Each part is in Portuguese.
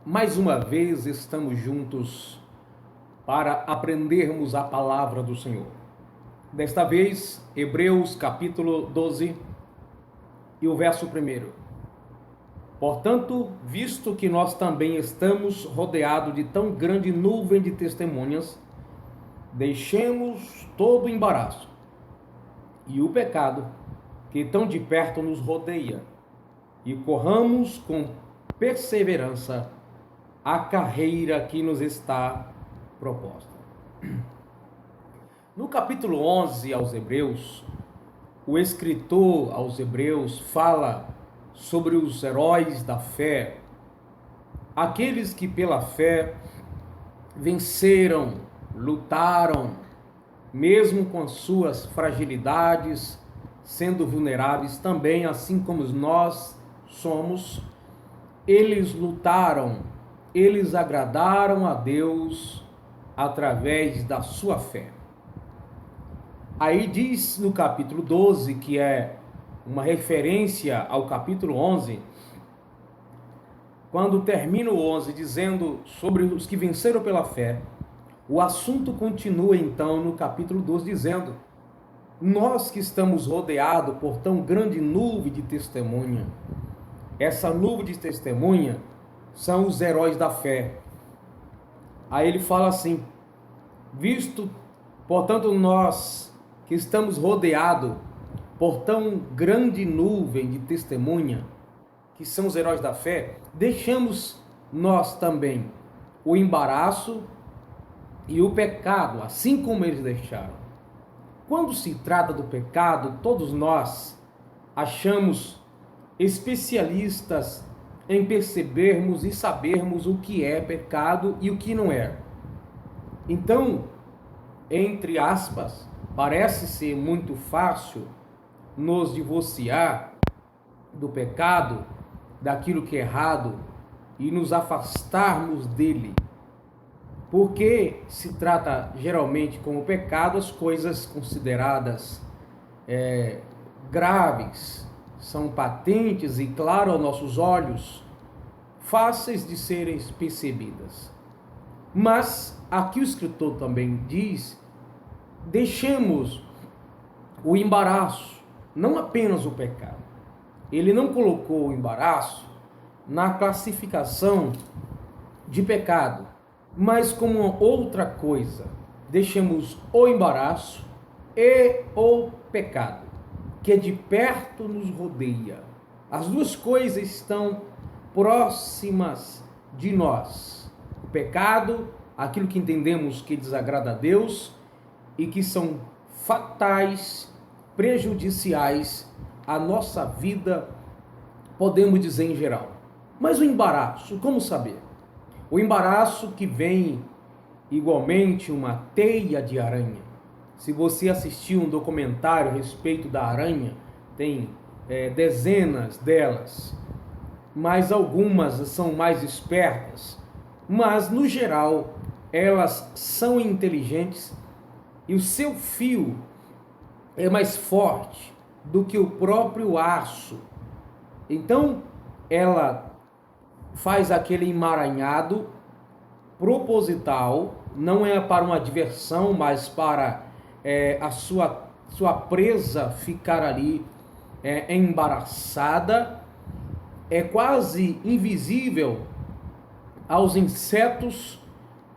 Mais uma vez estamos juntos para aprendermos a palavra do Senhor. Desta vez, Hebreus capítulo 12 e o verso 1. Portanto, visto que nós também estamos rodeados de tão grande nuvem de testemunhas, deixemos todo o embaraço e o pecado que tão de perto nos rodeia e corramos com perseverança a carreira que nos está proposta. No capítulo 11 aos Hebreus, o escritor aos Hebreus fala sobre os heróis da fé, aqueles que pela fé venceram, lutaram, mesmo com as suas fragilidades, sendo vulneráveis também, assim como nós somos. Eles lutaram, eles agradaram a Deus através da sua fé. Aí diz no capítulo 12, que é uma referência ao capítulo 11, quando termina o 11 dizendo sobre os que venceram pela fé, o assunto continua então no capítulo 12 dizendo: nós que estamos rodeados por tão grande nuvem de testemunha, essa nuvem de testemunha são os heróis da fé. Aí ele fala assim: visto, portanto, nós que estamos rodeados por tão grande nuvem de testemunha, que são os heróis da fé, deixamos nós também o embaraço e o pecado, assim como eles deixaram. Quando se trata do pecado, todos nós achamos especialistas em percebermos e sabermos o que é pecado e o que não é. Então, entre aspas, parece ser muito fácil nos divorciar do pecado, daquilo que é errado, e nos afastarmos dele, porque se trata geralmente como pecado as coisas consideradas graves, são patentes e claras aos nossos olhos, fáceis de serem percebidas. Mas aqui o escritor também diz: deixemos o embaraço, não apenas o pecado. Ele não colocou o embaraço na classificação de pecado, mas como outra coisa. Deixemos o embaraço e o pecado, que de perto nos rodeia. As duas coisas estão próximas de nós. O pecado, aquilo que entendemos que desagrada a Deus e que são fatais, prejudiciais à nossa vida, podemos dizer em geral. Mas o embaraço, como saber? O embaraço que vem igualmente uma teia de aranha. Se você assistiu um documentário a respeito da aranha, tem dezenas delas, mas algumas são mais espertas, mas no geral elas são inteligentes e o seu fio é mais forte do que o próprio aço. Então ela faz aquele emaranhado proposital, não é para uma diversão, mas para a sua presa ficar ali embaraçada. É quase invisível aos insetos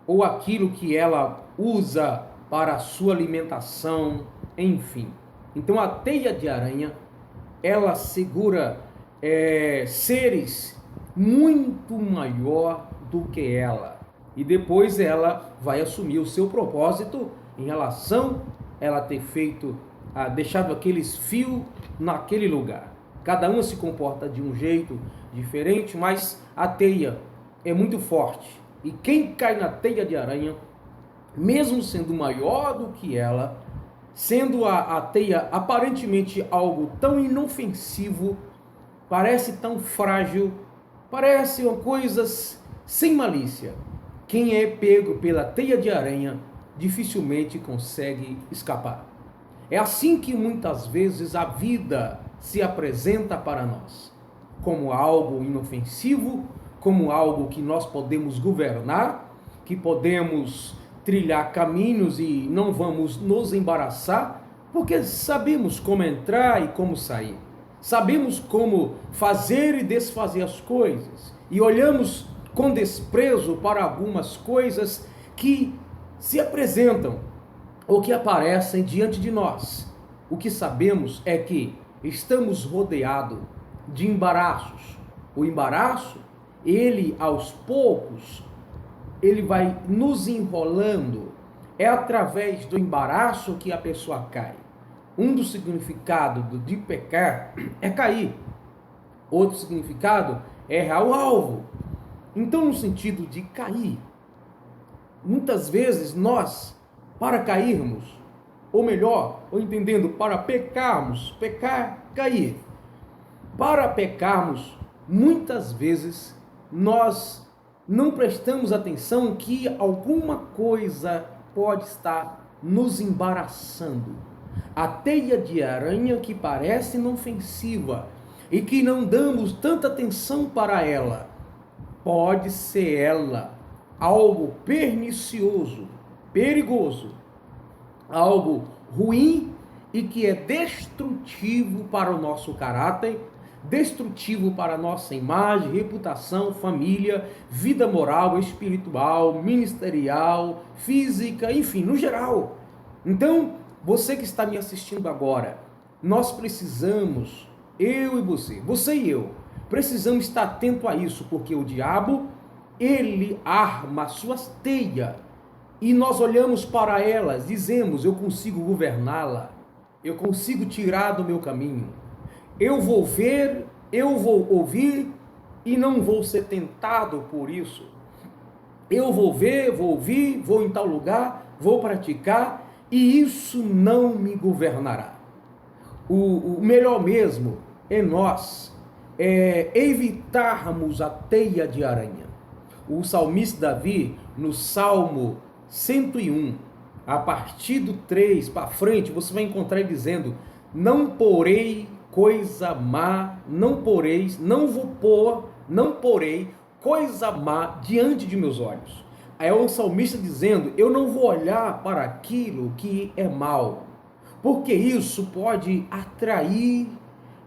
ou aquilo que ela usa para a sua alimentação, enfim. Então a teia de aranha, ela segura seres muito maior do que ela. E depois ela vai assumir o seu propósito em relação a ela ter deixado aqueles fios naquele lugar. Cada uma se comporta de um jeito diferente, mas a teia é muito forte. E quem cai na teia de aranha, mesmo sendo maior do que ela, sendo a teia aparentemente algo tão inofensivo, parece tão frágil, parece uma coisa sem malícia, quem é pego pela teia de aranha dificilmente consegue escapar. É assim que muitas vezes a vida se apresenta para nós, como algo inofensivo, como algo que nós podemos governar, que podemos trilhar caminhos e não vamos nos embaraçar, porque sabemos como entrar e como sair. Sabemos como fazer e desfazer as coisas. E olhamos com desprezo para algumas coisas que se apresentam ou que aparecem diante de nós. O que sabemos é que estamos rodeados de embaraços. O embaraço, ele aos poucos, ele vai nos enrolando. É através do embaraço que a pessoa cai. Um dos significados de pecar é cair. Outro significado é errar o alvo. Então, no sentido de cair, muitas vezes nós, para cairmos, ou melhor, ou entendendo, para pecarmos, pecar, cair. Para pecarmos, muitas vezes nós não prestamos atenção que alguma coisa pode estar nos embaraçando. A teia de aranha que parece inofensiva e que não damos tanta atenção para ela, pode ser ela algo pernicioso, perigoso, algo ruim e que é destrutivo para o nosso caráter, destrutivo para a nossa imagem, reputação, família, vida moral, espiritual, ministerial, física, enfim, no geral. Então, você que está me assistindo agora, nós precisamos, eu e você e eu, precisamos estar atento a isso, porque o diabo, ele arma suas teias e nós olhamos para elas, dizemos, eu consigo governá-la, eu consigo tirar do meu caminho, eu vou ver, eu vou ouvir e não vou ser tentado por isso. Eu vou ver, vou ouvir, vou em tal lugar, vou praticar e isso não me governará. O melhor mesmo é nós evitarmos a teia de aranha. O salmista Davi, no Salmo 101, a partir do 3 para frente, você vai encontrar ele dizendo: não porei coisa má, não porei coisa má diante de meus olhos. Aí é o salmista dizendo: eu não vou olhar para aquilo que é mal, porque isso pode atrair,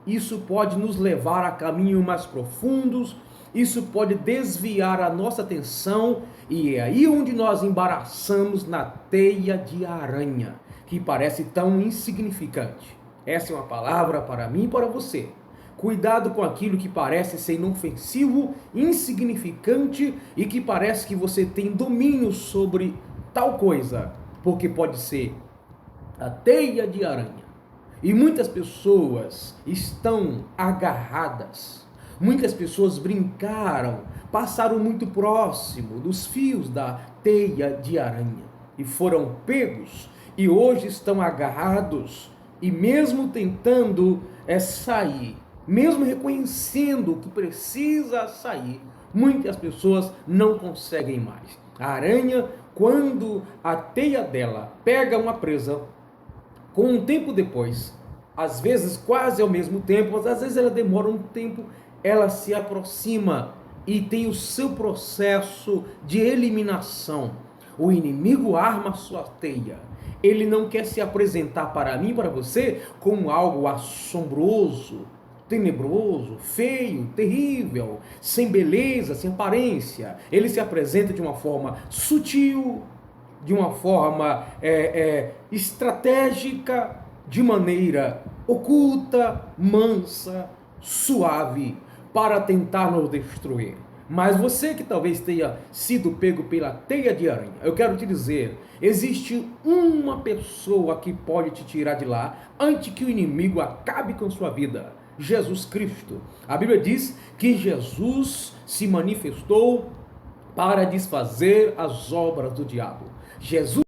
isso pode nos levar a caminhos mais profundos, isso pode desviar a nossa atenção, e é aí onde nós embaraçamos na teia de aranha, que parece tão insignificante. Essa é uma palavra para mim e para você. Cuidado com aquilo que parece ser inofensivo, insignificante e que parece que você tem domínio sobre tal coisa, porque pode ser a teia de aranha. E muitas pessoas estão agarradas, muitas pessoas brincaram, passaram muito próximo dos fios da teia de aranha e foram pegos e hoje estão agarrados e mesmo tentando sair, mesmo reconhecendo que precisa sair, muitas pessoas não conseguem mais. A aranha, quando a teia dela pega uma presa, com um tempo depois, às vezes quase ao mesmo tempo, às vezes ela demora um tempo, ela se aproxima e tem o seu processo de eliminação. O inimigo arma sua teia. Ele não quer se apresentar para mim, para você, como algo assombroso, tenebroso, feio, terrível, sem beleza, sem aparência. Ele se apresenta de uma forma sutil, de uma forma estratégica, de maneira oculta, mansa, suave, para tentar nos destruir. Mas você que talvez tenha sido pego pela teia de aranha, eu quero te dizer, existe uma pessoa que pode te tirar de lá antes que o inimigo acabe com sua vida: Jesus Cristo. A Bíblia diz que Jesus se manifestou para desfazer as obras do diabo. Jesus